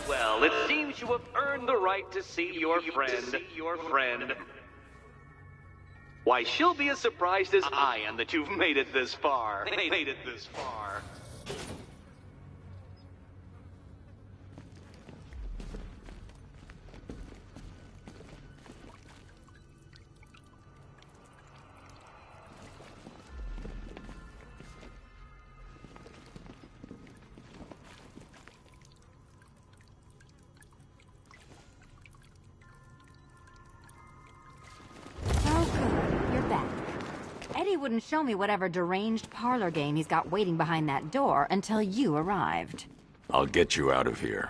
well, it seems you have earned the right to see your friend. Why, she'll be as surprised as I am that you've made it this far. Eddie wouldn't show me whatever deranged parlor game he's got waiting behind that door until you arrived. I'll get you out of here.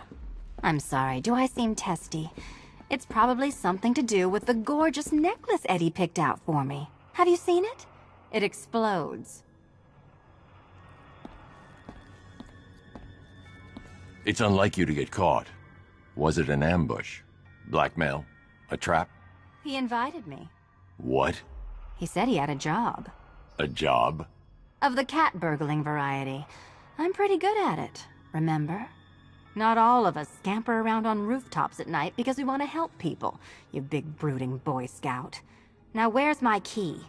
I'm sorry, do I seem testy? It's probably something to do with the gorgeous necklace Eddie picked out for me. Have you seen it? It explodes. It's unlike you to get caught. Was it an ambush? Blackmail? A trap? He invited me. What? He said he had a job. A job? Of the cat burgling variety. I'm pretty good at it, remember? Not all of us scamper around on rooftops at night because we want to help people, you big brooding Boy Scout. Now where's my key?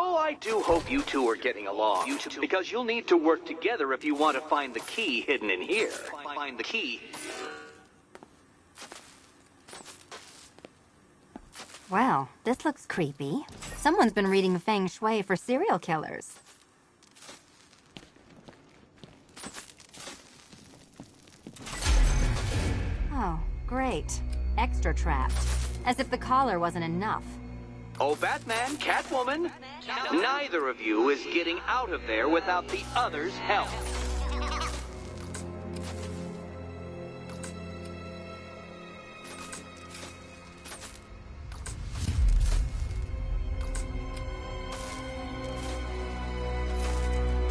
Oh, I do hope you two are getting along. Because you'll need to work together if you want to find the key hidden in here. Find the key. Well, this looks creepy. Someone's been reading Feng Shui for serial killers. Oh, great. Extra trapped. As if the collar wasn't enough. Oh, Batman, Catwoman, neither of you is getting out of there without the other's help.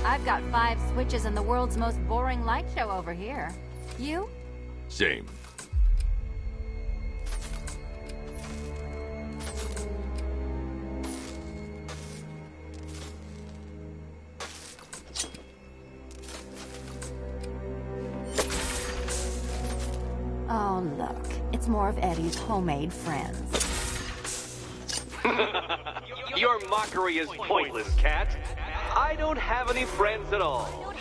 I've got 5 switches in the world's most boring light show over here. You? Same. Oh, look. It's more of Eddie's homemade friends. Your mockery is pointless, Cat. I don't have any friends at all.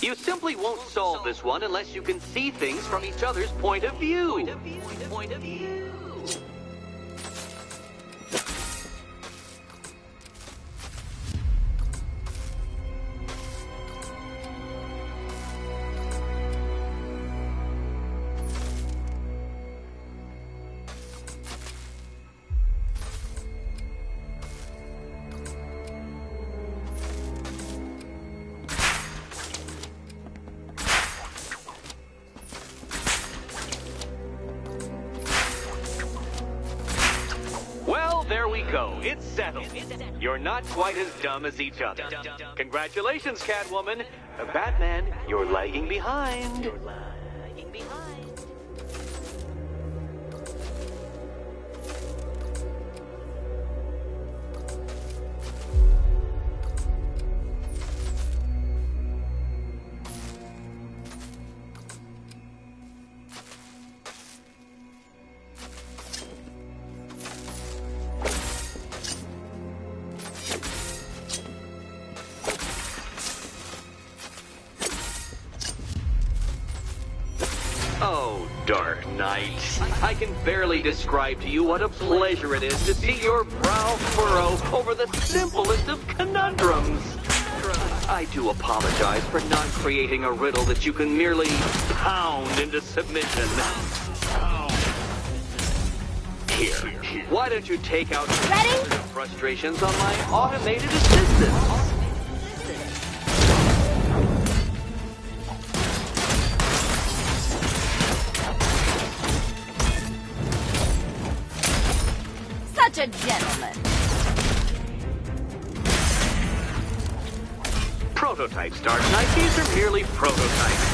You simply won't solve this one unless you can see things from each other's point of view. There we go. It's settled. You're not quite as dumb as each other. Congratulations, Catwoman. Batman, you're lagging behind. Oh, Dark Knight. I can barely describe to you what a pleasure it is to see your brow furrow over the simplest of conundrums. I do apologize for not creating a riddle that you can merely pound into submission. Here, why don't you take out your frustrations on my automated assistant? a gentleman. Prototypes, Dark Knight. These are merely prototypes.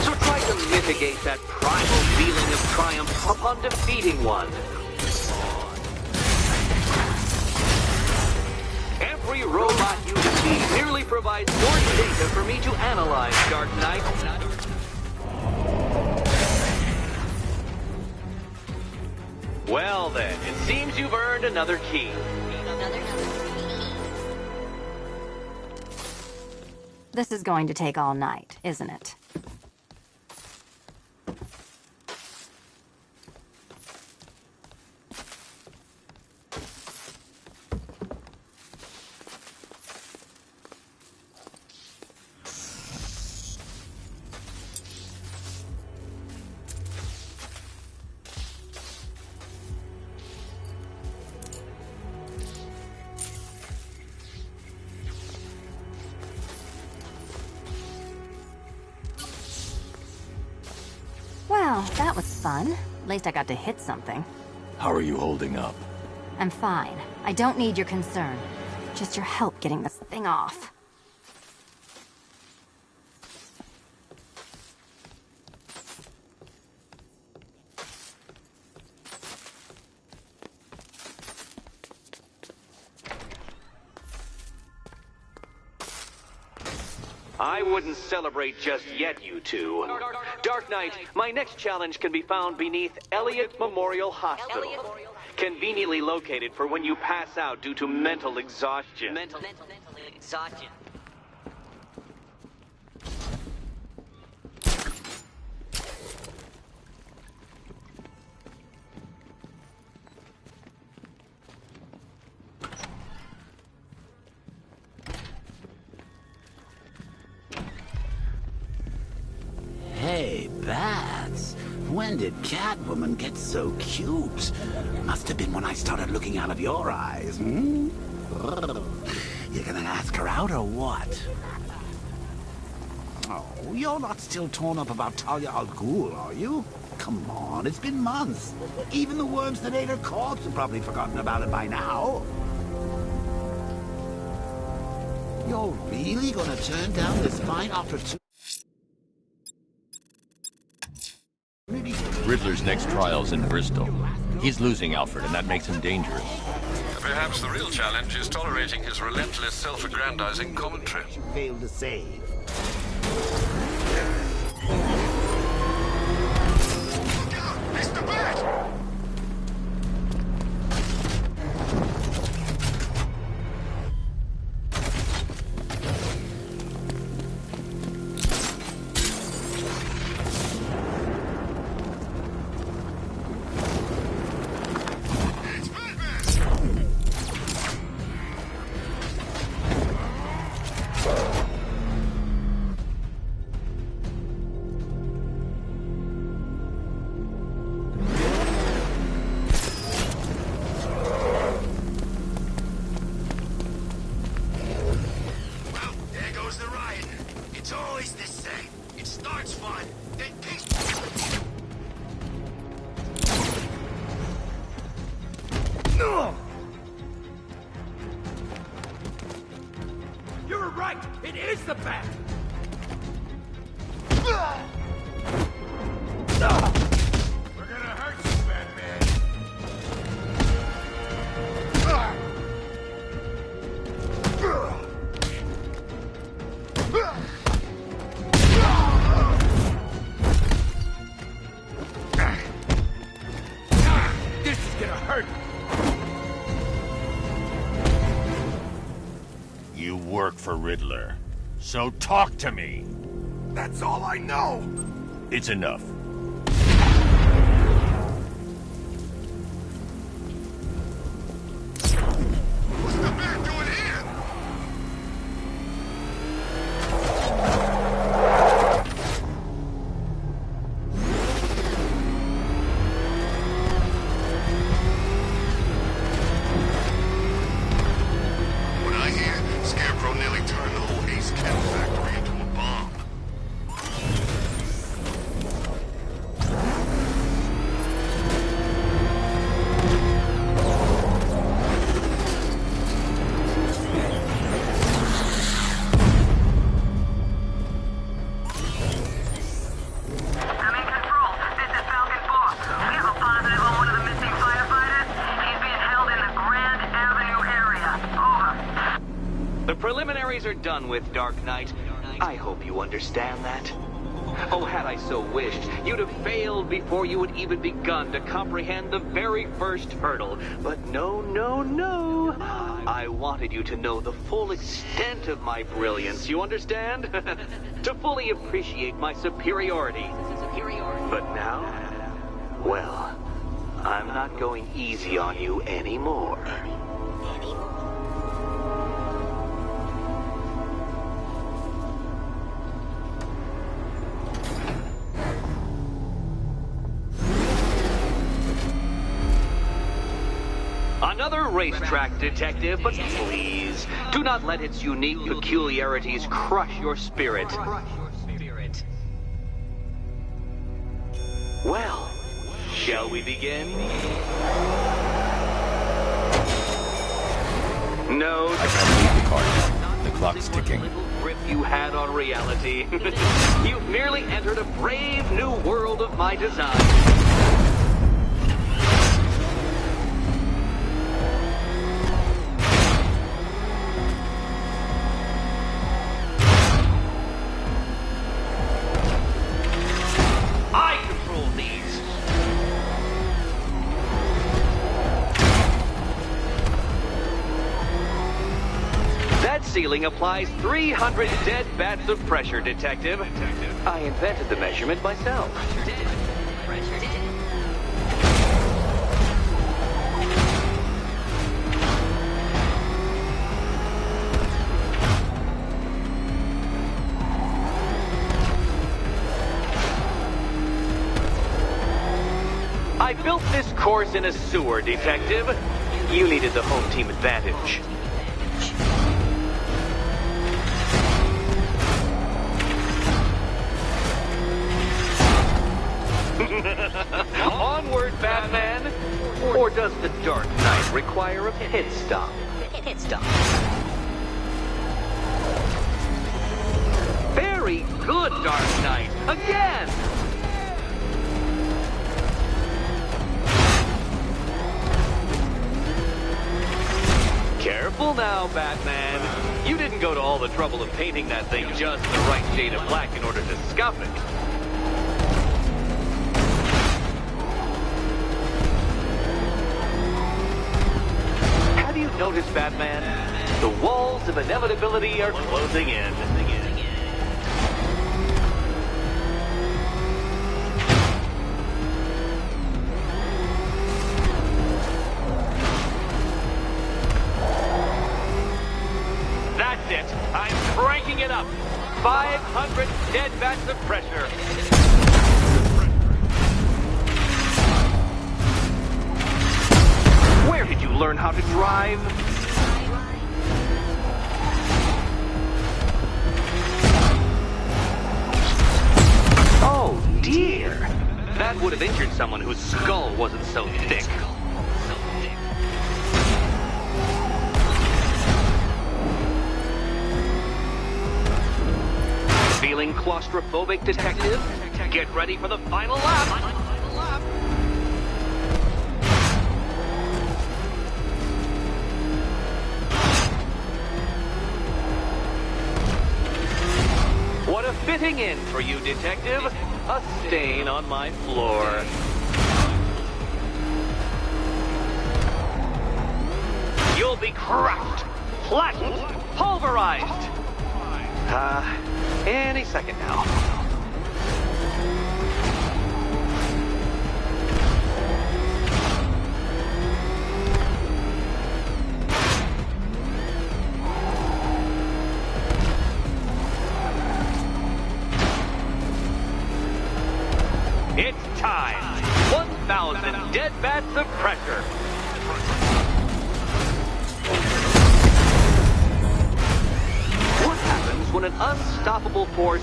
So try to mitigate that primal feeling of triumph upon defeating one. Every robot you defeat merely provides more data for me to analyze, Dark Knight. Well then, it seems you've earned another key. This is going to take all night, isn't it? Well, that was fun. At least I got to hit something. How are you holding up? I'm fine. I don't need your concern. Just your help getting this thing off. I wouldn't celebrate just yet, you two. Dark Knight, my next challenge can be found beneath Elliott Memorial Hospital. Conveniently located for when you pass out due to mental exhaustion. Mental exhaustion. Hey, Bats. When did Catwoman get so cute? Must have been when I started looking out of your eyes, hmm? You gonna ask her out or what? Oh, you're not still torn up about Talia al Ghul, are you? Come on, it's been months. Even the worms that ate her corpse have probably forgotten about it by now. You're really gonna turn down this fine opportunity? Riddler's next trial's in Bristol. He's losing Alfred, and that makes him dangerous. Perhaps the real challenge is tolerating his relentless self-aggrandizing commentary. Failed to save. Mr. Bat! You're right! It is the Bat! We're gonna hurt you, Batman! This is gonna hurt! You work for Riddler, so talk to me. That's all I know! It's enough. What's the Bat doing here? What I hear, Scarecrow nearly turned the whole Ace Chem factory into a bomb. The preliminaries are done with, Dark Knight. I hope you understand that. Oh, had I so wished, you'd have failed before you had even begun to comprehend the very first hurdle. But no, no, no. I wanted you to know the full extent of my brilliance, you understand? To fully appreciate my superiority. But now, well, I'm not going easy on you anymore. Another racetrack, detective, but please, do not let its unique peculiarities crush your spirit. Well, shall we begin? No. I can't leave the cars. The clock's ticking. Little grip you had on reality. You've merely entered a brave new world of my design. Ceiling applies 300 dead bats of pressure, detective. I invented the measurement myself. I built this course in a sewer, detective. You needed the home team advantage. Onward, Batman! Or does the Dark Knight require a pit stop? Pit stop. Very good, Dark Knight! Again! Careful now, Batman. You didn't go to all the trouble of painting that thing just the right shade of black in order to scuff it. Notice, Batman, the walls of inevitability are closing in. That's it. I'm cranking it up. 500 dead bats of pressure. Where did you learn how to drive? Oh, dear. That would have injured someone whose skull wasn't so thick. Feeling claustrophobic, detective? Get ready for the final lap. What a fitting in for you, detective. A stain on my floor. You'll be cracked, flattened, pulverized. Any second now. It's time. 1,000 dead bats of pressure. What happens when an unstoppable force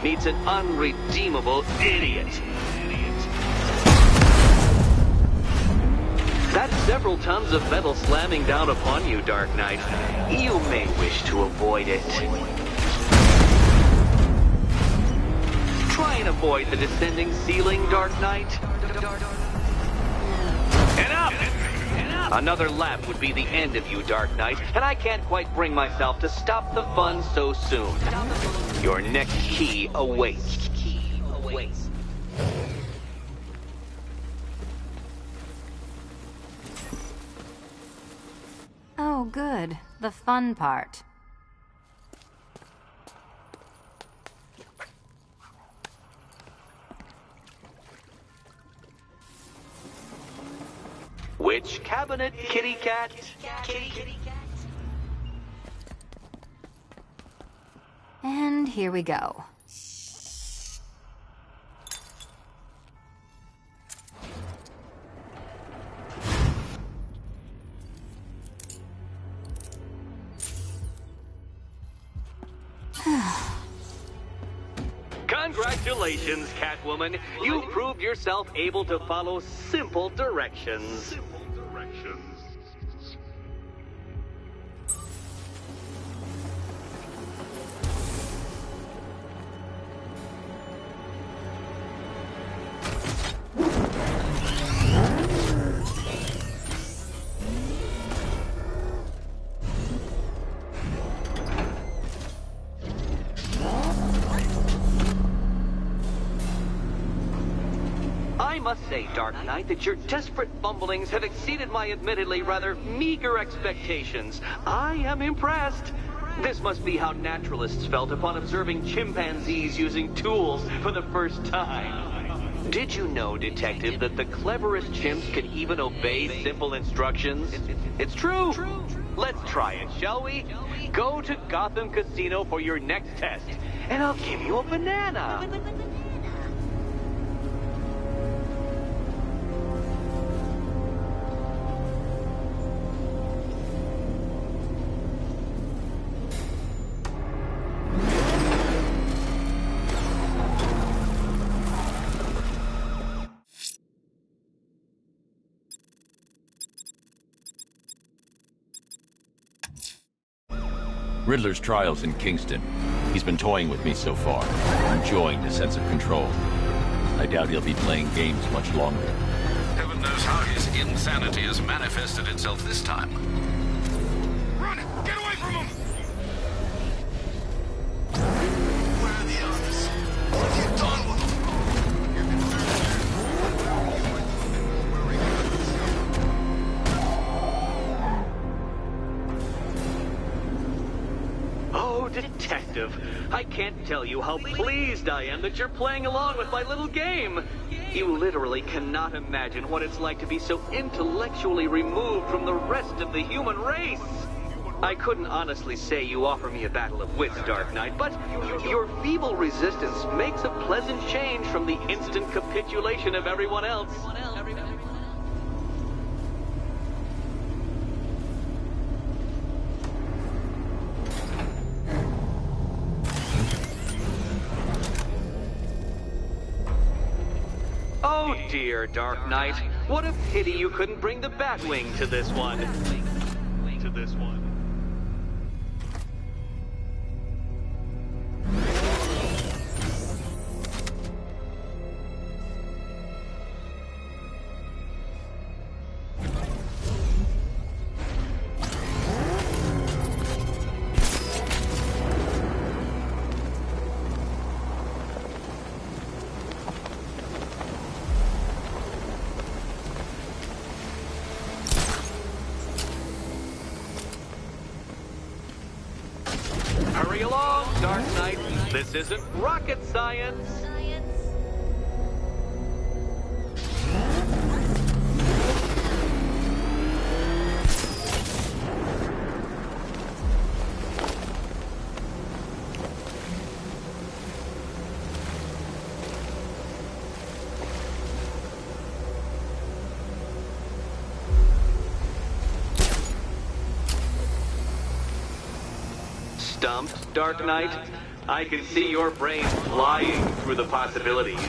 meets an unredeemable idiot? That's several tons of metal slamming down upon you, Dark Knight. You may wish to avoid it. Try and avoid the descending ceiling, Dark Knight. Enough! Enough! Another lap would be the end of you, Dark Knight, and I can't quite bring myself to stop the fun so soon. Your next key awaits. Oh, good. The fun part. Which cabinet, kitty cat? And here we go. Congratulations, Catwoman. You proved yourself able to follow simple directions. I must say, Dark Knight, that your desperate fumblings have exceeded my admittedly rather meager expectations. I am impressed. This must be how naturalists felt upon observing chimpanzees using tools for the first time. Did you know, Detective, that the cleverest chimps can even obey simple instructions? It's true. Let's try it, shall we? Go to Gotham Casino for your next test, and I'll give you a banana. Riddler's trial's in Kingston. He's been toying with me so far, enjoying the sense of control. I doubt he'll be playing games much longer. Heaven knows how his insanity has manifested itself this time. Run! Get away from him! Where are the others? What have you done with them? Oh, Detective, I can't tell you how pleased I am that you're playing along with my little game. You literally cannot imagine what it's like to be so intellectually removed from the rest of the human race. I couldn't honestly say you offer me a battle of wits, Dark Knight, but your feeble resistance makes a pleasant change from the instant capitulation of everyone else. Oh dear, Dark Knight. What a pity you couldn't bring the Batwing to this one. Hurry along, Dark Knight. This isn't rocket science. Stumped, Dark Knight? I can see your brain flying through the possibilities.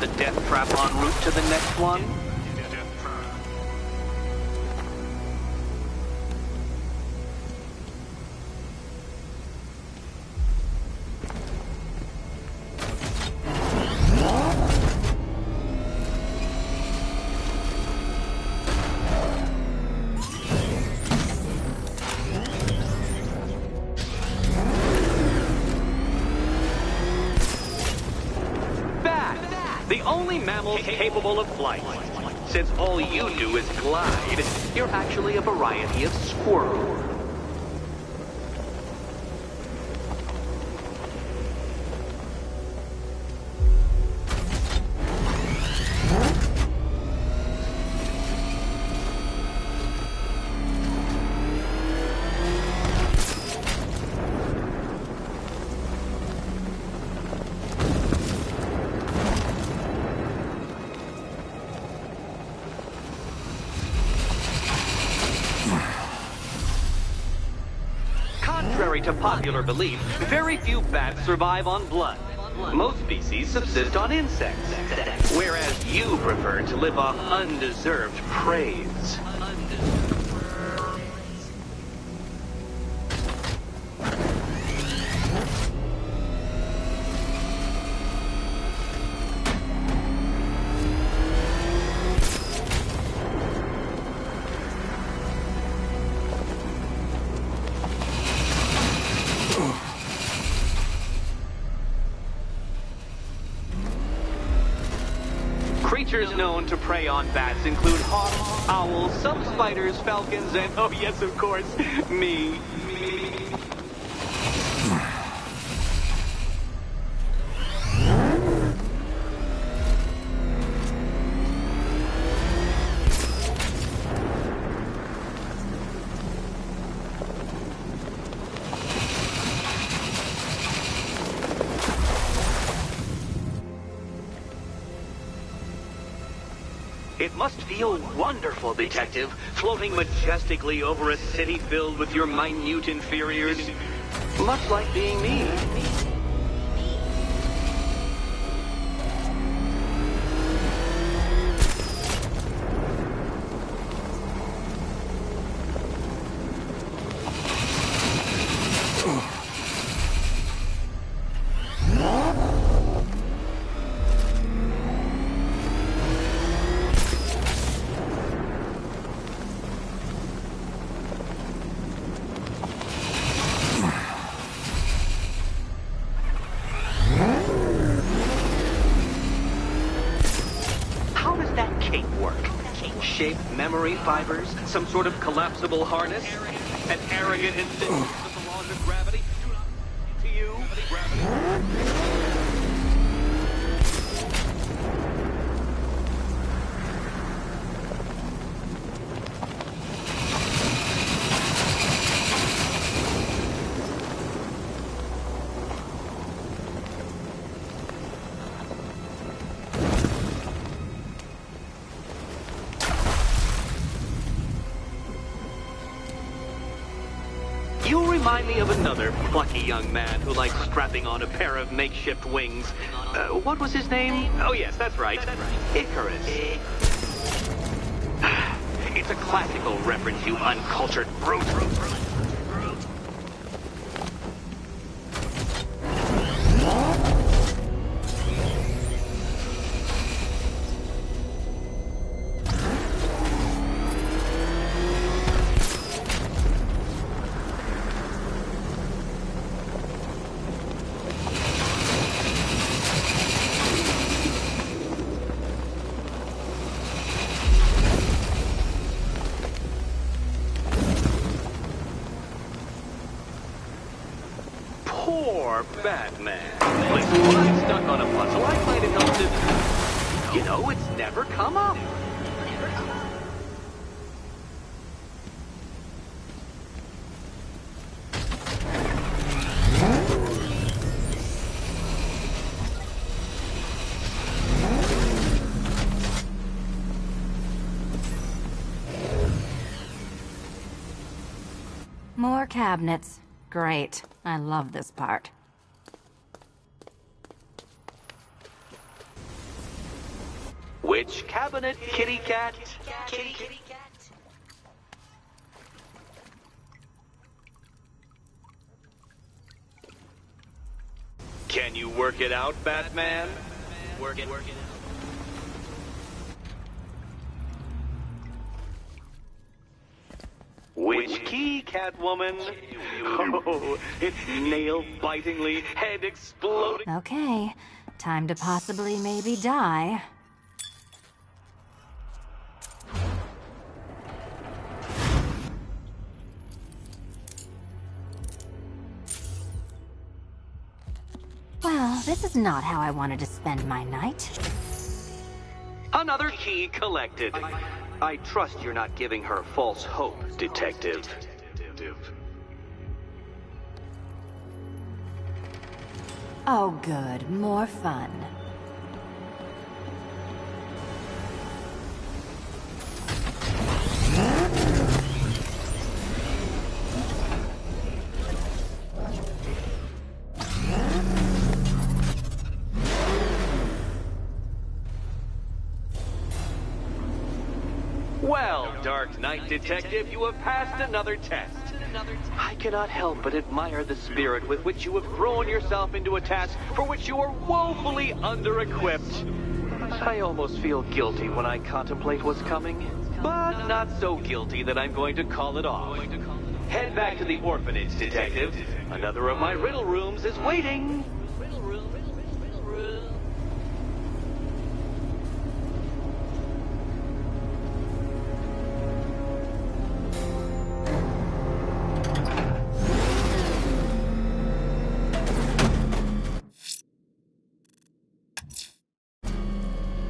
the death trap en route to the next one? The only mammal capable of flight. Since all you do is glide, you're actually a variety of squirrel. Contrary to popular belief, very few bats survive on blood. Most species subsist on insects, whereas you prefer to live off undeserved praise. Creatures known to prey on bats include hawks, owls, some spiders, falcons, and, oh yes, of course, me. It must feel wonderful, Detective, floating majestically over a city filled with your minute inferiors. Much like being me. Shape memory fibers, some sort of collapsible harness, an arrogant insistence that the laws of gravity do not to you. You remind me of another plucky young man who likes strapping on a pair of makeshift wings. What was his name? Oh yes, that's right. Icarus. It's a classical reference, you uncultured brute. Poor Batman. Listen, when I'm stuck on a puzzle, I find it helps to... You know, it's never come up. More cabinets. Great. I love this part. Which cabinet, kitty cat? Kitty cat. Can you work it out, Batman? Work it. Which key, Catwoman? Oh, it's nail-bitingly, head-exploding. Okay, time to possibly maybe die. Well, this is not how I wanted to spend my night. Another key collected. I trust you're not giving her false hope, Detective. Oh good, more fun. Well, Dark Knight Detective, you have passed another test. I cannot help but admire the spirit with which you have thrown yourself into a task for which you are woefully under-equipped. I almost feel guilty when I contemplate what's coming, but not so guilty that I'm going to call it off. Head back to the orphanage, Detective. Another of my riddle rooms is waiting. Riddle room.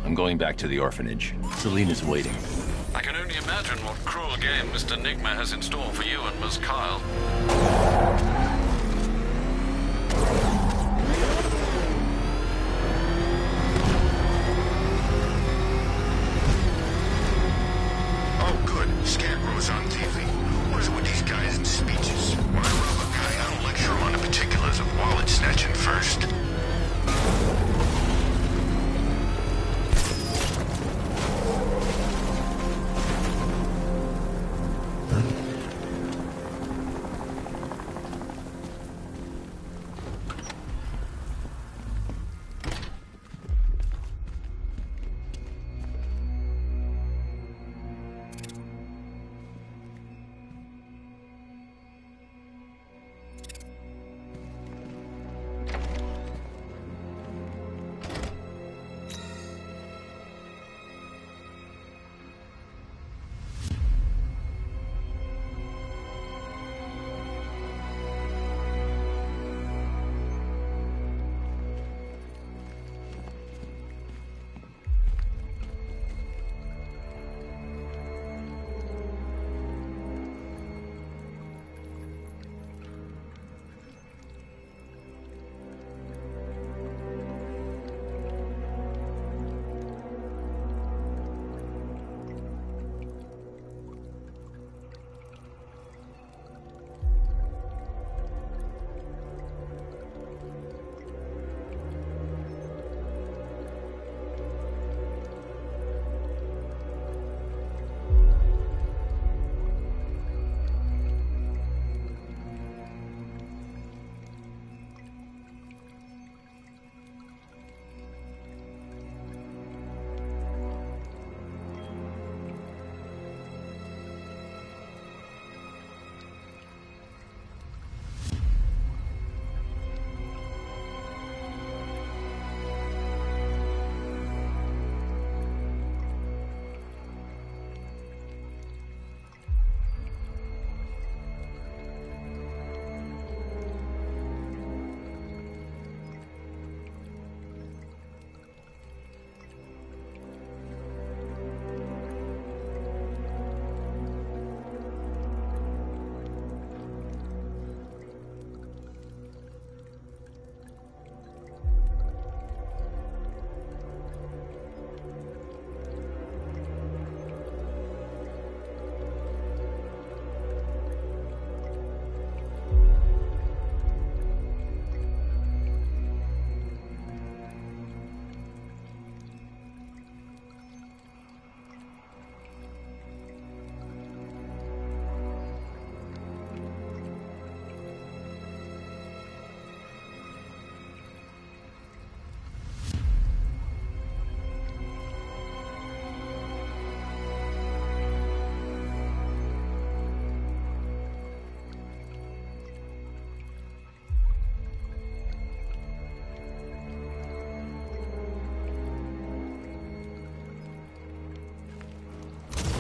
I'm going back to the orphanage. Selena's waiting. I can only imagine what cruel game Mr. Nigma has in store for you and Miss Kyle. Oh, good. Scarecrow's on TV. What is it with these guys and speeches? When I rob a guy, I don't lecture him on the particulars of wallet snatching first.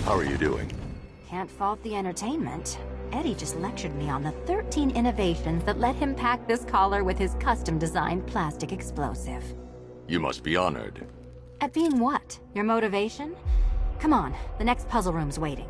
How are you doing? Can't fault the entertainment. Eddie just lectured me on the 13 innovations that let him pack this collar with his custom-designed plastic explosive. You must be honored. At being what? Your motivation? Come on, the next puzzle room's waiting.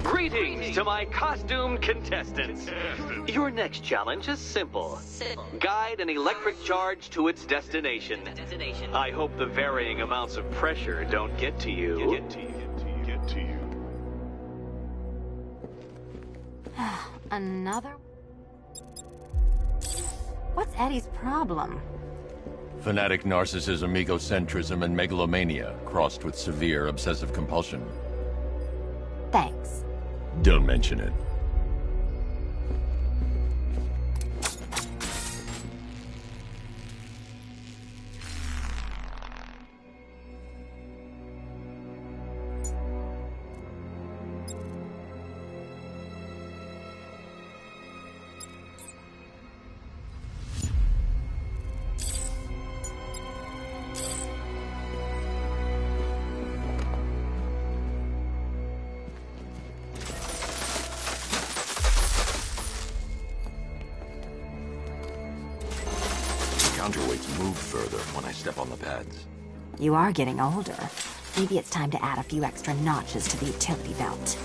Greetings to my costumed contestants. Your next challenge is simple. Guide an electric charge to its destination. I hope the varying amounts of pressure don't get to you. Another? What's Eddie's problem? Fanatic narcissism, egocentrism, and megalomania, crossed with severe obsessive compulsion. Thanks. Don't mention it. Counterweights move further when I step on the pads. You are getting older. Maybe it's time to add a few extra notches to the utility belt.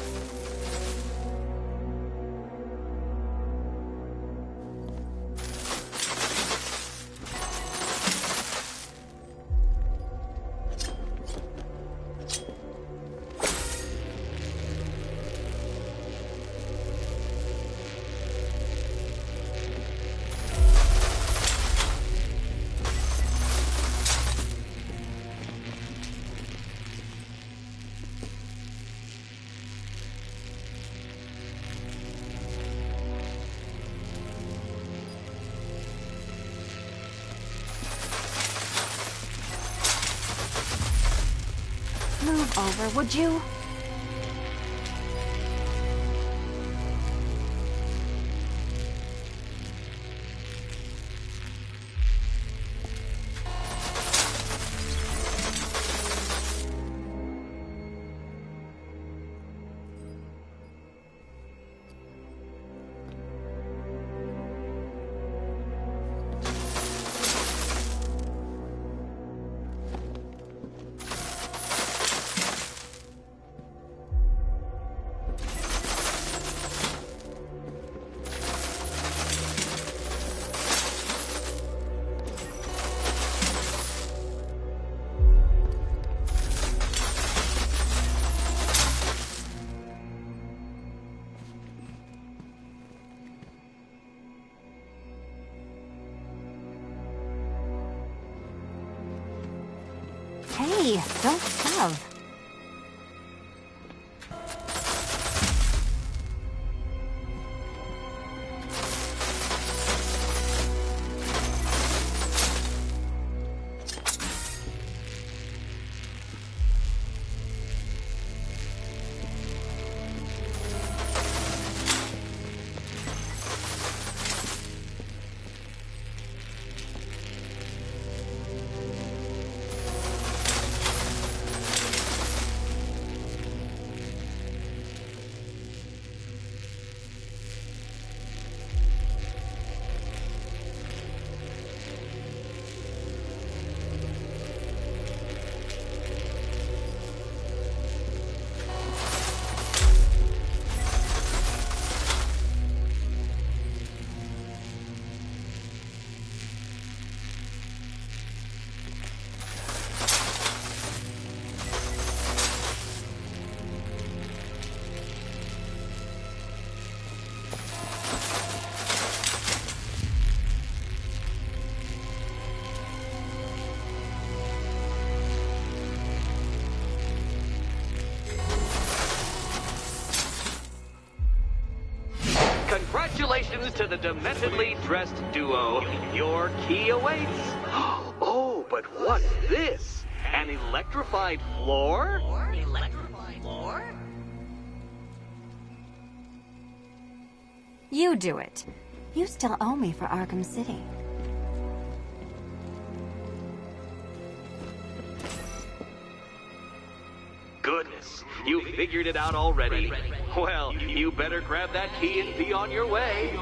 Move over, would you? Hey, don't shove. Congratulations to the dementedly dressed duo. Your key awaits. Oh, but what's this? An electrified floor? You do it. You still owe me for Arkham City. Goodness, you figured it out already. Well, you better grab that key and be on your way.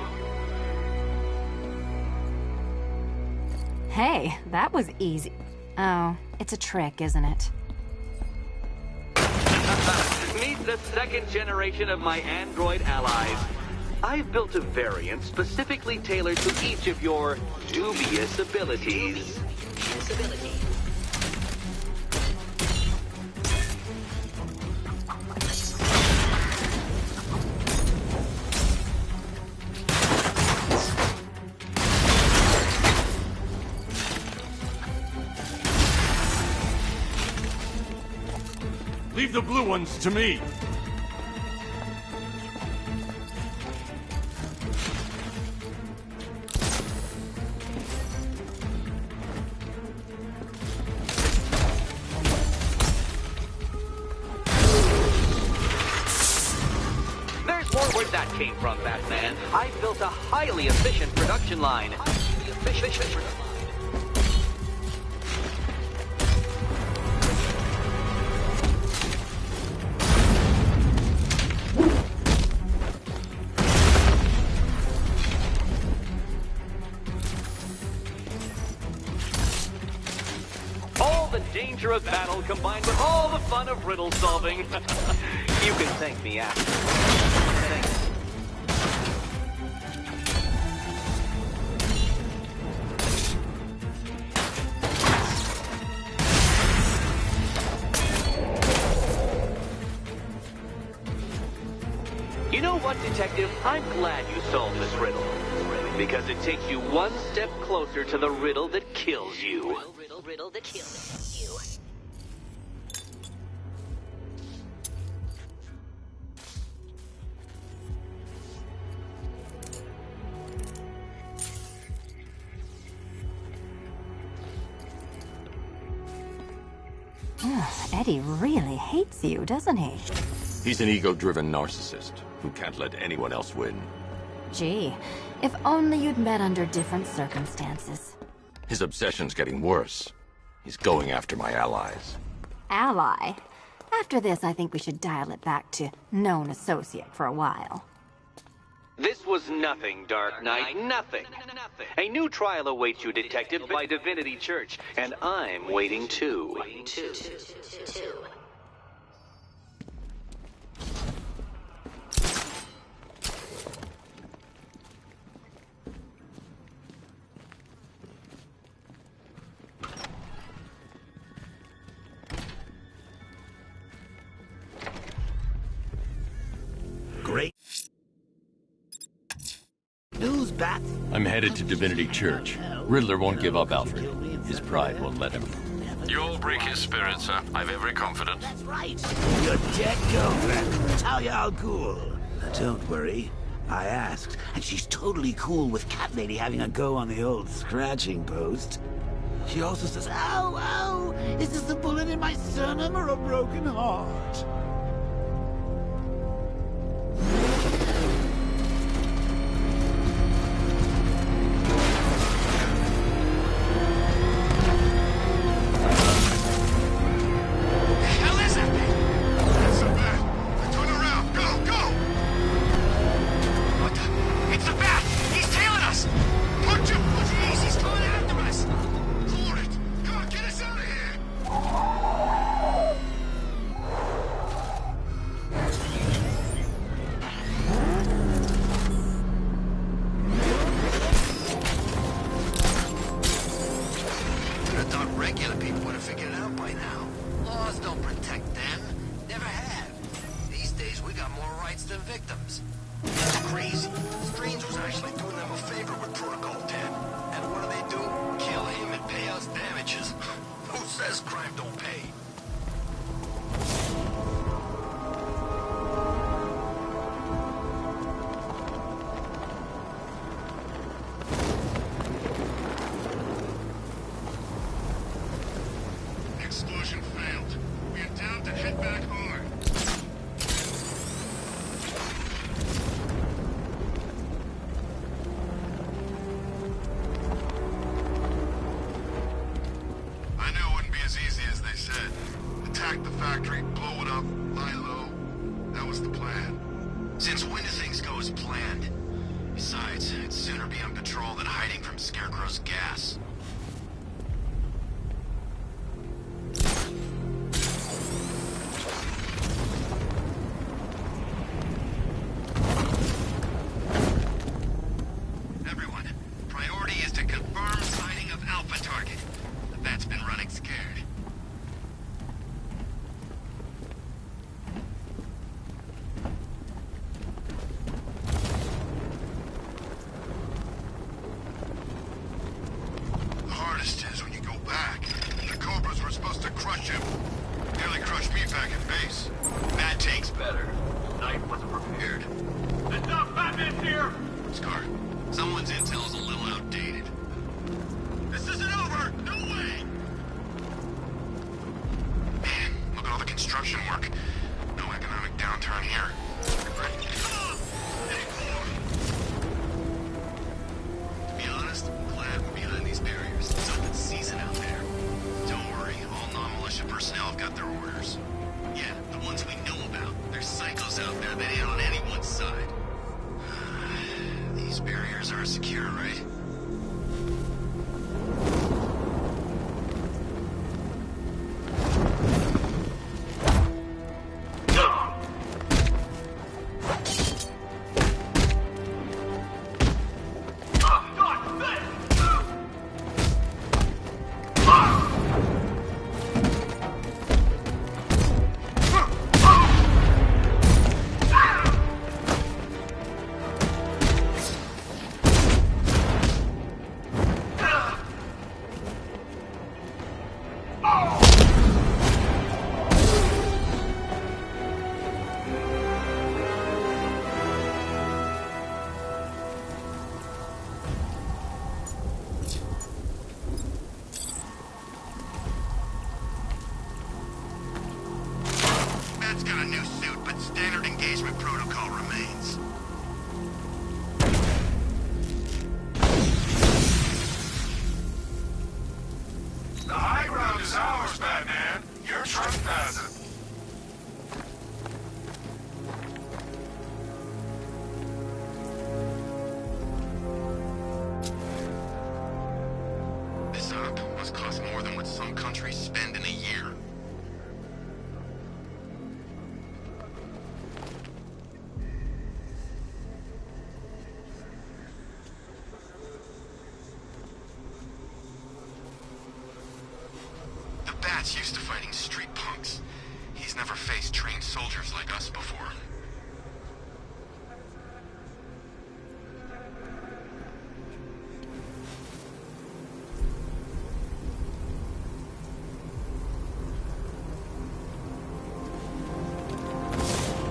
Hey, that was easy. Oh, it's a trick, isn't it? Meet the second generation of my android allies. I've built a variant specifically tailored to each of your dubious abilities. Leave the blue ones to me. There's more where that came from, Batman. I built a highly efficient production line. All the danger of battle combined with all the fun of riddle solving. You can thank me after. Thanks. You know what, Detective? I'm glad you solved this riddle. Because it takes you one step closer to the riddle that kills you. Riddle that kills you. Eddie really hates you, doesn't he? He's an ego-driven narcissist who can't let anyone else win. Gee, if only you'd met under different circumstances. His obsession's getting worse. He's going after my allies. Ally? After this, I think we should dial it back to known associate for a while. This was nothing, Dark Knight, nothing. A new trial awaits you, Detective, by Divinity Church, and I'm waiting too. Great news, Bat. I'm headed to Divinity Church. Riddler won't give up, Alfred. His pride won't let him. You'll break his spirit, sir. I've every confidence. That's right. Your dead girlfriend, Talia al Ghul. Don't worry. I asked, and she's totally cool with Cat Lady having a go on the old scratching post. She also says, ow, ow, is this a bullet in my sternum or a broken heart? Since when do things go as planned? Besides, I'd sooner be on patrol than hiding from Scarecrow's gas. Everyone, priority is to confirm sighting of Alpha target. The bat's been running scared. The hardest is when you go back. The Cobras were supposed to crush him. Nearly crushed me back at base. That takes better. Knight wasn't prepared. Enough! Batman's here! Scar, someone's intel is a little outdated. This isn't over! No way! Man, look at all the construction work. No economic downturn here. To be honest, I'm glad we're behind these barriers. It's open season out there. Don't worry, all non-militia personnel have got their orders. Yeah, the ones we know about. There's psychos out there that ain't on anyone's side. These barriers are secure, right? Bat's got a new suit, but standard engagement protocol remains. The high ground is ours, Batman. You're trespassing. This op must cost more than what some countries spend in a year. The Bat's used to fighting street punks. He's never faced trained soldiers like us before.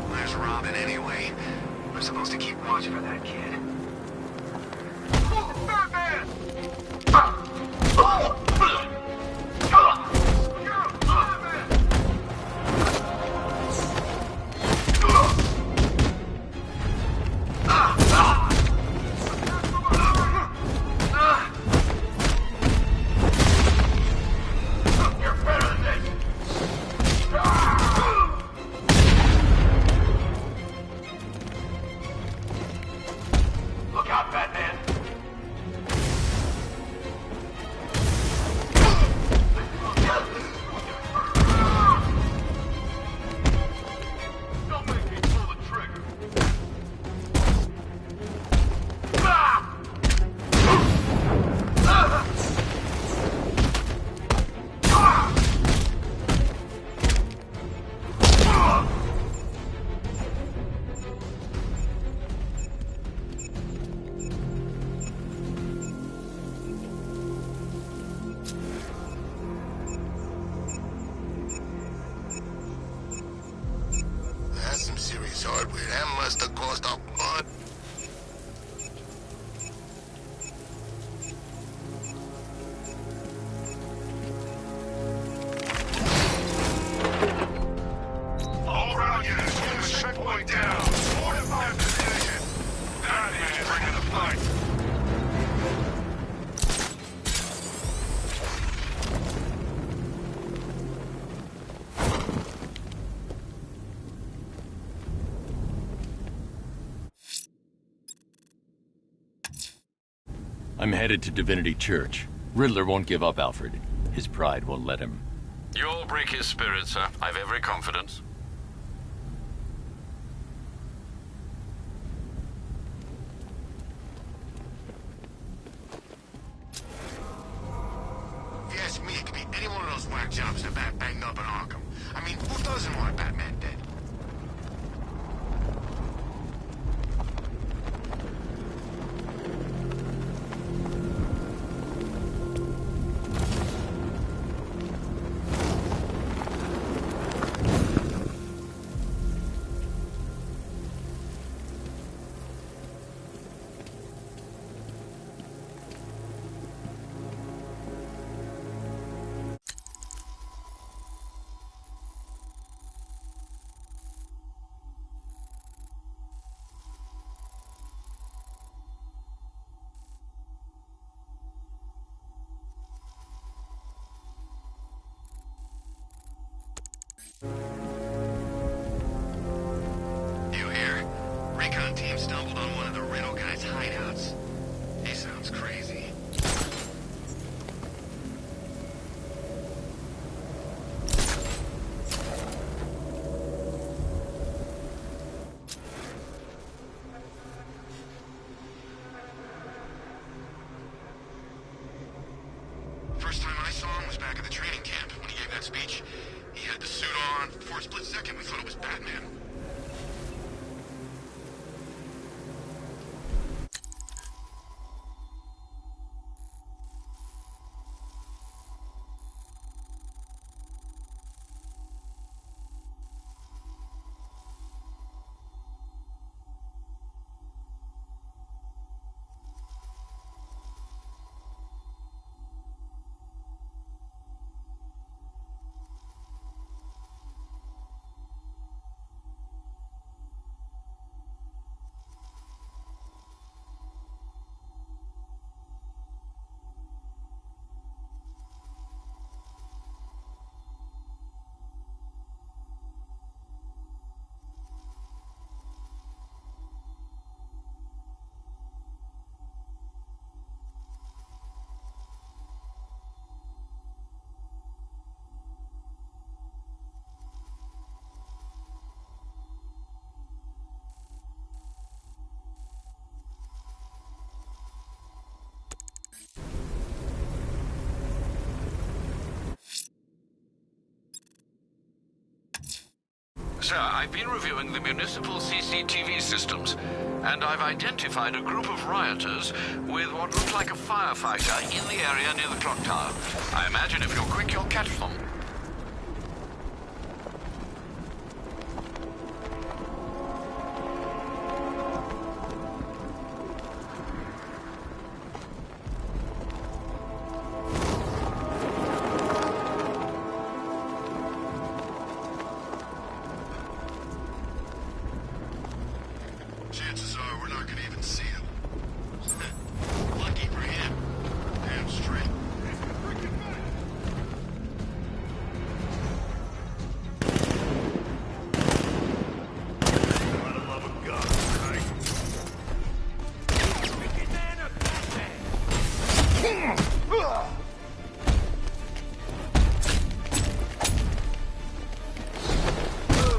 Where's Robin anyway? We're supposed to keep watch for that kid. Look out, Batman! Don't make me pull the trigger! That's some serious hardware. That must have cost a lot. All around you, get a checkpoint down. Fortify position. Batman's bringing the fight. I'm headed to Divinity Church. Riddler won't give up, Alfred. His pride won't let him. You'll break his spirit, sir. I've every confidence. If you ask me, it could be any one of those whack jobs that Bat banged up in Arkham. I mean, who doesn't want Batman dead? You hear? Recon team stumbled on one of the Riddle guy's hideouts. He sounds crazy. First time I saw him was back at the training camp when he gave that speech. He had the suit on. For a split second, we thought it was Batman. Sir, I've been reviewing the municipal CCTV systems, and I've identified a group of rioters with what looks like a firefighter in the area near the clock tower. I imagine if you're quick, you'll catch them. Chances are we're not gonna even see him. Lucky for him. Damn straight. For the love of God, right? Wicked man of Batman!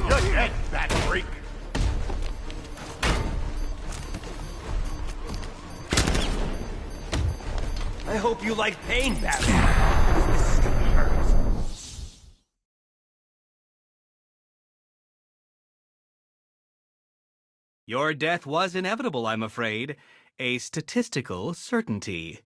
You're dead, Bat Freak! I hope you like pain, Batman. This hurts. Your death was inevitable, I'm afraid. A statistical certainty.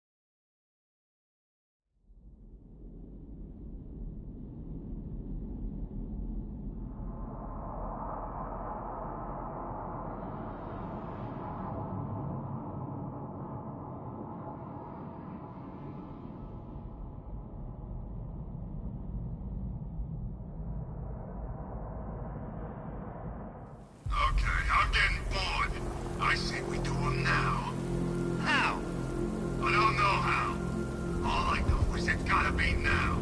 Okay, I'm getting bored. I say we do them now. How? I don't know how. All I know is it gotta be now.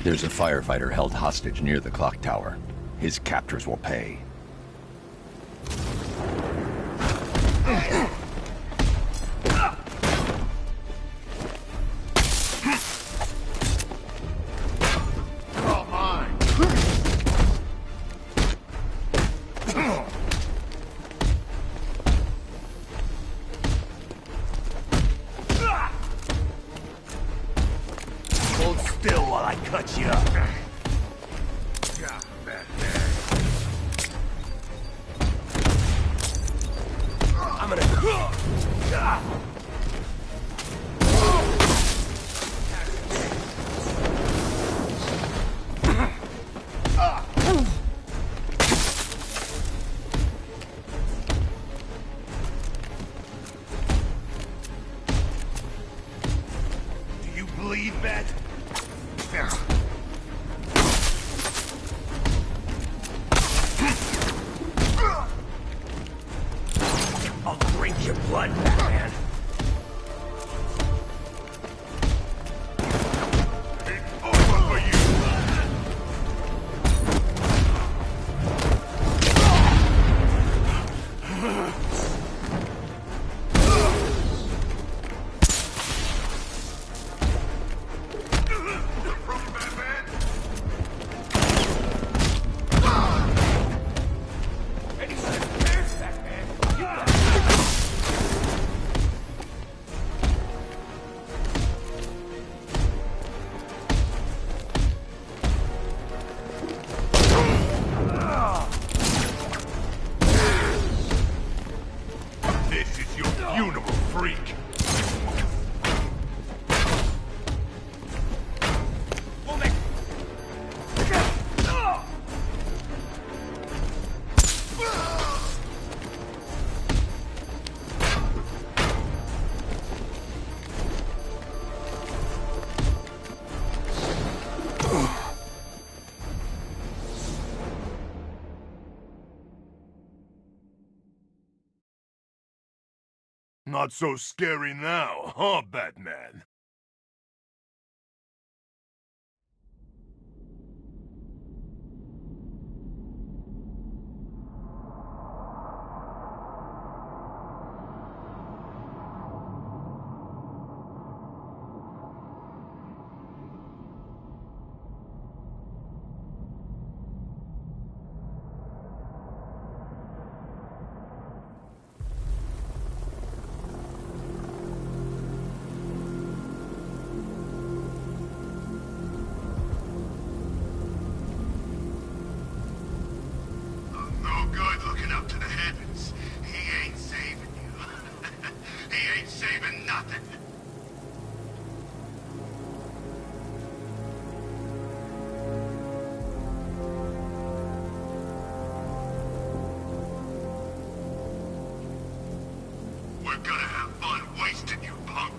There's a firefighter held hostage near the clock tower. His captors will pay. Hold still while I cut you up. I'm gonna... Do you bleed, Matt? I'll drink your blood, Batman. It's over for you. This is your funeral, freak. Not so scary now, huh, Batman? No good looking up to the heavens. He ain't saving you. He ain't saving nothing. We're gonna have fun wasting you, punk.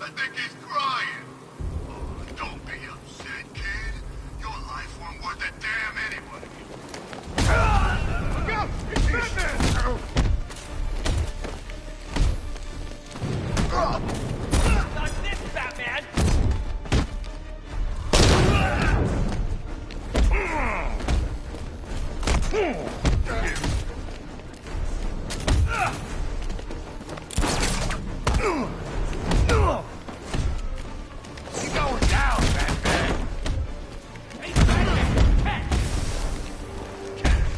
I think he's crying. Oh, don't be upset, kid. Your life wasn't worth a damn anyway. Look out! It's Batman! Not this, Batman! He's going down, Batman. Hey, Batman! Catch!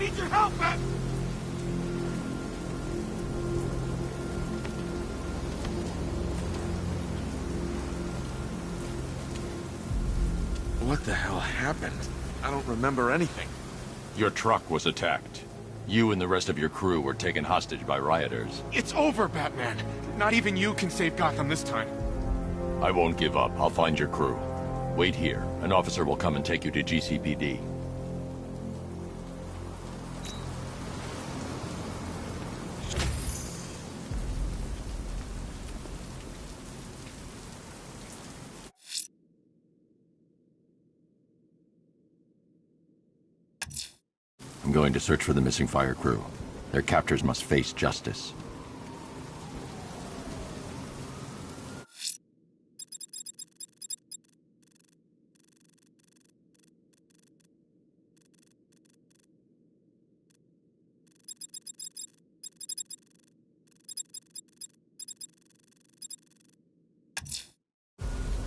need your help, man! What the hell happened? I don't remember anything. Your truck was attacked. You and the rest of your crew were taken hostage by rioters. It's over, Batman. Not even you can save Gotham this time. I won't give up. I'll find your crew. Wait here. An officer will come and take you to GCPD. I'm going to search for the missing fire crew. Their captors must face justice.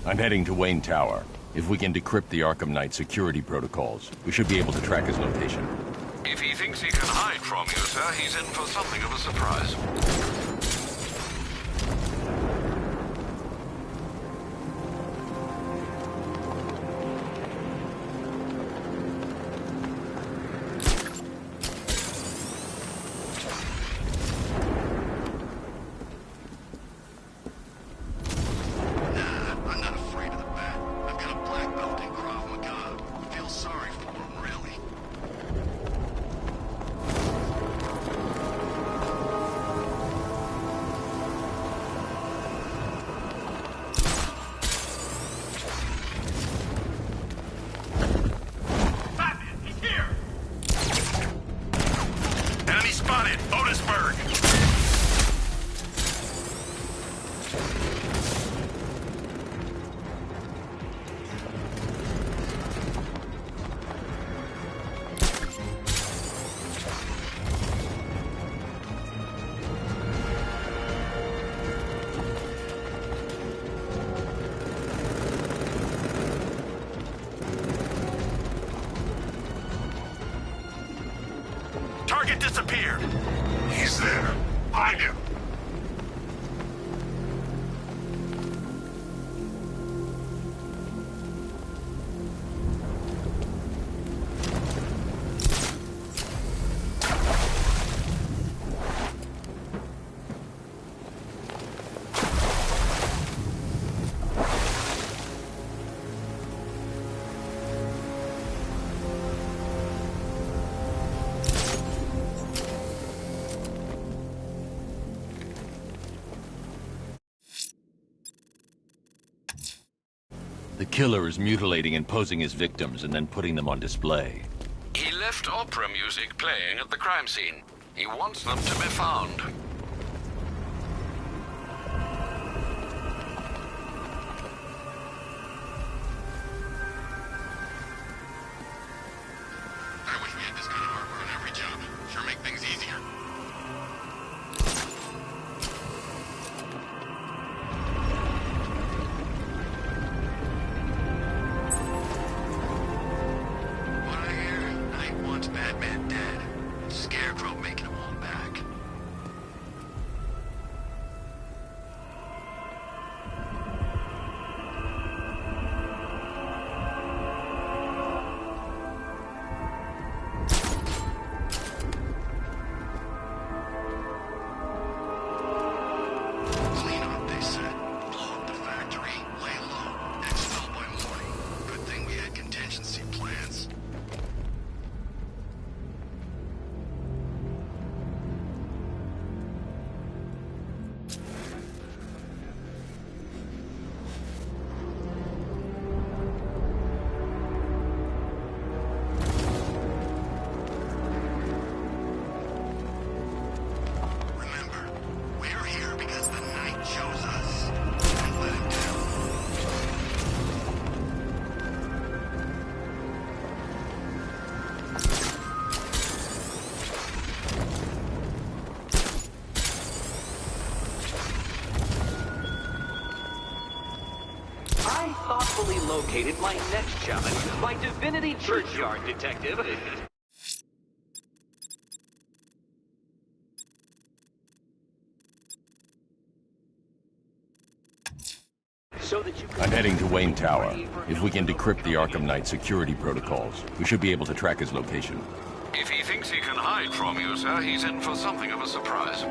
I'm heading to Wayne Tower. If we can decrypt the Arkham Knight security protocols, we should be able to track his location. If he thinks he can hide from you, sir, he's in for something of a surprise. I'm not afraid of the bat. I've got a black belt in Krav Maga. I feel sorry for him, really. Batman, he's here! Enemy spotted! Otisburg! Target disappeared! He's there. Find him. The killer is mutilating and posing his victims and then putting them on display. He left opera music playing at the crime scene. He wants them to be found. I wish we had this kind of hardware on every job. Sure make things easier. What I hear, Knight wants Batman dead. Scarecrow making him all back. Clean up, they said. Blow up the factory, lay low, expel by morning. Good thing we had contingency plans. Remember, we're here because the Knight chose us. Don't let him down. I thoughtfully located my next challenge, my Divinity Churchyard detective. so that you can... I'm heading to Wayne Tower. If we can decrypt the Arkham Knight security protocols, we should be able to track his location. If he thinks he can hide from you, sir, he's in for something of a surprise.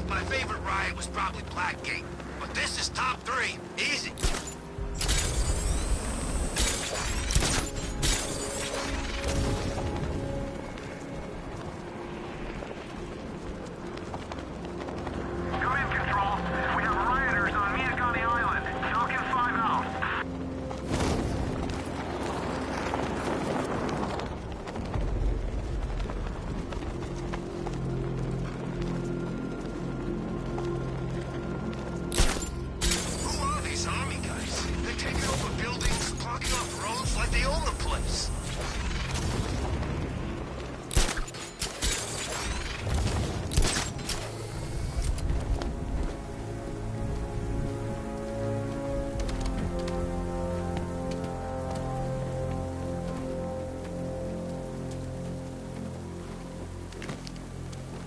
My favorite riot was probably Blackgate, but this is top 3. Easy. Come in, Control. We have rioters on Miyakani Island. Falcon 5 out. Who are these army guys? They're taking over buildings, blocking off roads like they own the place.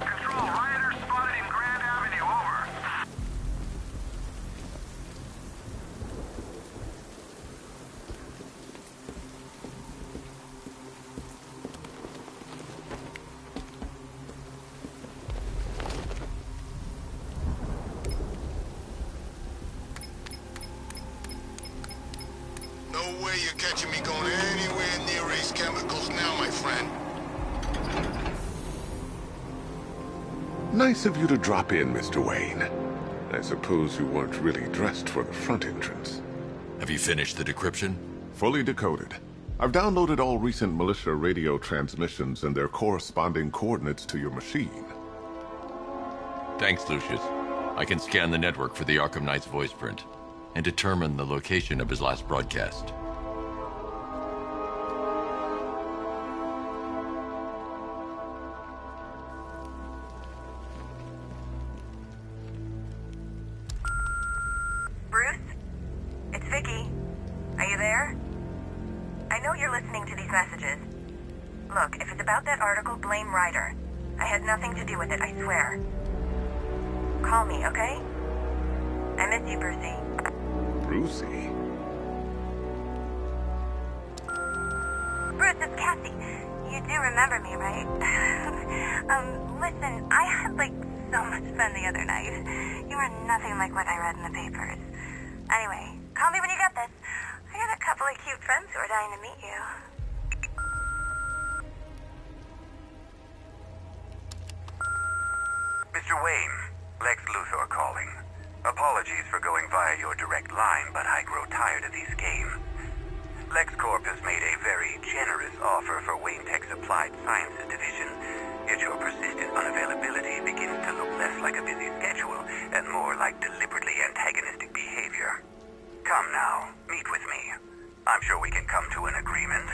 Control, rioters spotted in Grand Avenue. Over. No way you're catching me going anywhere near Ace Chemicals now, my friend. Nice of you to drop in, Mr. Wayne. I suppose you weren't really dressed for the front entrance. Have you finished the decryption? Fully decoded. I've downloaded all recent militia radio transmissions and their corresponding coordinates to your machine. Thanks, Lucius. I can scan the network for the Arkham Knight's voice print and determine the location of his last broadcast. Bruce? It's Vicky. Are you there? I know you're listening to these messages. Look, if it's about that article, blame Ryder. I had nothing to do with it, I swear. Call me, okay? I miss you, Brucey. Brucey? Bruce, it's Cassie. You do remember me, right? Listen, I had, so much fun the other night. You are nothing like what I read in the papers. Anyway, call me when you get this. I got a couple of cute friends who are dying to meet you. Mr. Wayne, Lex Luthor calling. Apologies for going via your direct line, but I grow tired of these games. LexCorp has made a very generous offer for Wayne Tech's Applied Sciences Division, yet your persistent unavailability begins to look less like a busy schedule and more like deliberately antagonistic behavior. Come now, meet with me. I'm sure we can come to an agreement.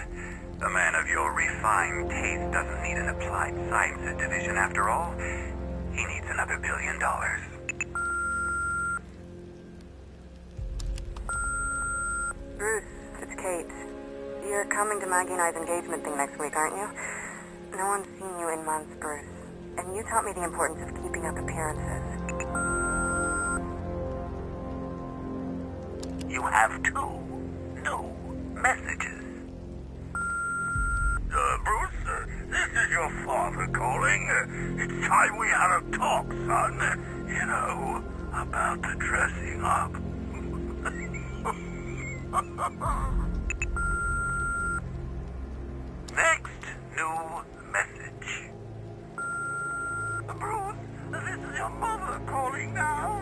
A man of your refined taste doesn't need an Applied Sciences Division after all. He needs another $1 billion. Bruce, it's Kate. You're coming to Maggie and I's engagement thing next week, aren't you? No one's seen you in months, Bruce. And you taught me the importance of keeping up appearances. You have two new messages. Bruce, this is your father calling. It's time we had a talk, son. You know, about the dressing up. Next new message. Bruce, this is your mother calling now.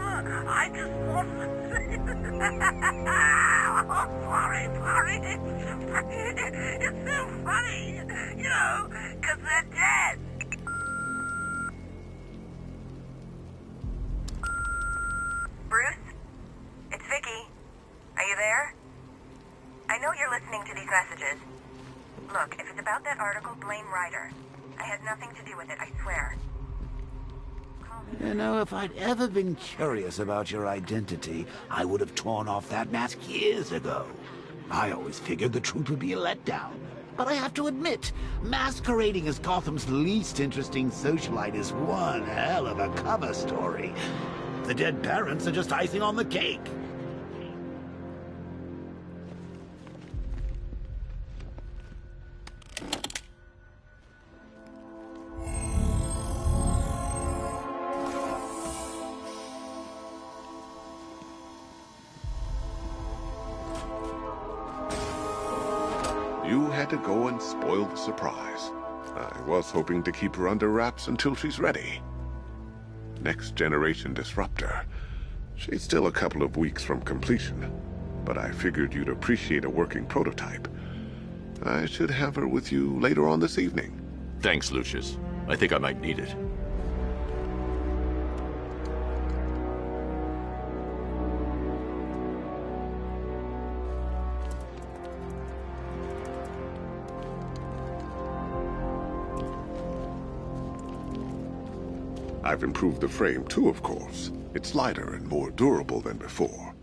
I just want to say... Oh, sorry. It's so funny, you know, because they're dead. Bruce? It's Vicky. Are you there? I know you're listening to these messages. Look, if it's about that article, blame Ryder. I had nothing to do with it, I swear. Call me. You know, if I'd ever been curious about your identity, I would have torn off that mask years ago. I always figured the truth would be a letdown. But I have to admit, masquerading as Gotham's least interesting socialite is one hell of a cover story. The dead parents are just icing on the cake. You had to go and spoil the surprise. I was hoping to keep her under wraps until she's ready. Next generation disruptor. She's still a couple of weeks from completion, but I figured you'd appreciate a working prototype. I should have her with you later on this evening. Thanks, Lucius. I think I might need it. I've improved the frame too, of course. It's lighter and more durable than before.